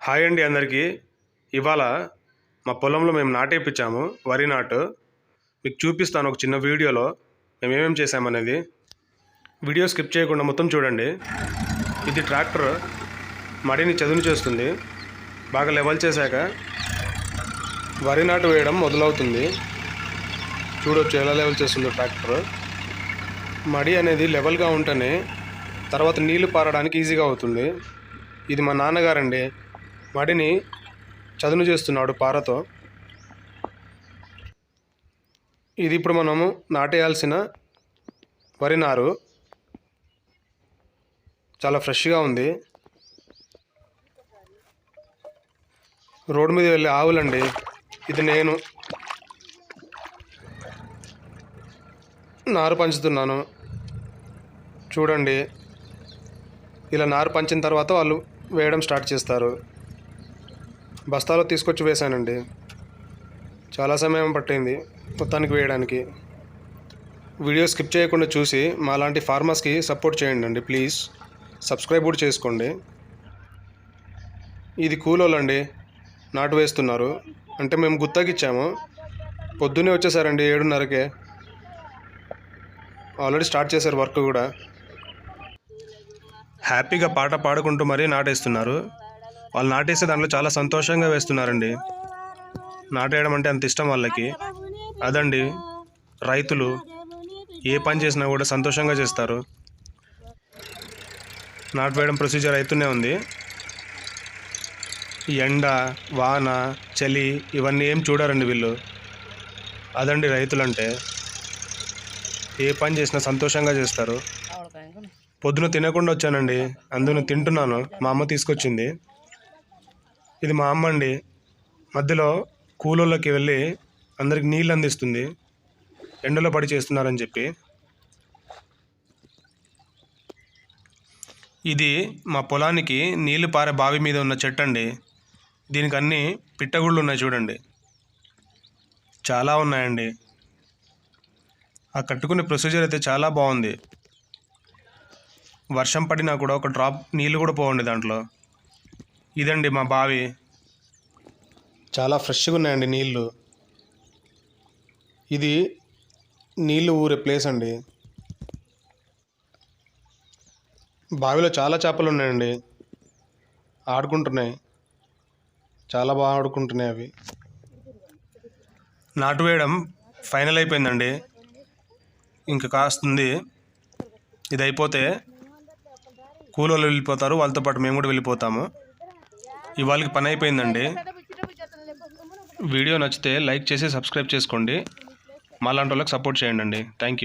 Hi అండి అందరికీ. ఇవాళ మా పొలంలో మేము నాటేపించాము వరి నాటు. మీకు చూపిస్తాను ఒక చిన్న వీడియోలో మేము ఏమేమి చేసామనేది. వీడియో స్కిప్ చేయకుండా మొత్తం చూడండి. ఇది ట్రాక్టర్ మడిని చదును చేస్తుంది. బాగా లెవెల్ చేశాక వరి నాటు వేయడం మొదలవుతుంది. చూడొచ్చు ఎలా లెవెల్ చేస్తుందో ట్రాక్టర్. మడి అనేది లెవెల్గా ఉంటేనే తర్వాత నీళ్లు పారడానికి ఈజీగా అవుతుంది. ఇది మా నాన్నగారండి, మడిని చదును చేస్తున్నాడు పారతో. ఇది ఇప్పుడు మనము నాటేయాల్సిన వరి నారు. చాలా ఫ్రెష్గా ఉంది. రోడ్డు మీద వెళ్ళే ఆవులండి. ఇది నేను నారు పంచుతున్నాను. చూడండి, ఇలా నారు పంచిన తర్వాత వాళ్ళు వేయడం స్టార్ట్ చేస్తారు. బస్తాలో తీసుకొచ్చి వేశానండి. చాలా సమయం పట్టింది మొత్తానికి వేయడానికి. వీడియో స్కిప్ చేయకుండా చూసి మాలాంటి ఫార్మర్స్కి సపోర్ట్ చేయండి అండి. ప్లీజ్ సబ్స్క్రైబ్ కూడా చేసుకోండి. ఇది కూలోళ్ళండి, నాటు వేస్తున్నారు. అంటే మేము గుత్తకిచ్చాము. పొద్దున్నే వచ్చేసారండి 7:30కే. ఆల్రెడీ స్టార్ట్ చేశారు వర్క్ కూడా. హ్యాపీగా పాట పాడుకుంటూ మరీ నాటేస్తున్నారు. వాళ్ళు నాటేస్తే దాంట్లో చాలా సంతోషంగా వేస్తున్నారండి. నాటేయడం అంటే అంత ఇష్టం వాళ్ళకి. అదండి రైతులు, ఏ పని చేసినా కూడా సంతోషంగా చేస్తారు. నాటు వేయడం ప్రొసీజర్ అవుతూనే ఉంది. ఎండ, వాన, చలి ఇవన్నీ ఏం చూడరండి వీళ్ళు. అదండి రైతులంటే. ఏ పని చేసినా సంతోషంగా చేస్తారు. పొద్దున తినకుండా వచ్చానండి, అందులో తింటున్నాను. మా అమ్మ తీసుకొచ్చింది. ఇది మా అమ్మ అండి. మధ్యలో కూలోళ్ళకి వెళ్ళి అందరికి నీళ్ళు అందిస్తుంది, ఎండలో పడి చేస్తున్నారని చెప్పి. ఇది మా పొలానికి నీళ్లు పారే బావి మీద ఉన్న చెట్టు అండి. దీనికి అన్ని పిట్టగుళ్ళు ఉన్నాయి చూడండి, చాలా ఉన్నాయండి. ఆ కట్టుకునే ప్రొసీజర్ అయితే చాలా బాగుంది. వర్షం పడినా కూడా ఒక డ్రాప్ నీళ్ళు కూడా పోవండి దాంట్లో. ఇదండి మా బావి. చాలా ఫ్రెష్గా ఉన్నాయండి నీళ్ళు. ఇది నీళ్ళు ఊరే ప్లేస్ అండి. బావిలో చాలా చేపలు ఉన్నాయండి, ఆడుకుంటున్నాయి. చాలా బాగా ఆడుకుంటున్నాయి అవి. నాటు వేయడం ఫైనల్ అయిపోయిందండి. ఇంకా కాస్తుంది. ఇది అయిపోతే కూలోళ్ళు వెళ్ళిపోతారు, వాళ్ళతో పాటు మేము కూడా వెళ్ళిపోతాము. ఇవాళకి పని అయిపోయిందండి. వీడియో నచ్చితే లైక్ చేసి సబ్స్క్రైబ్ చేసుకోండి. మాలాంటి వాళ్ళకి సపోర్ట్ చేయండి అండి. Thank you.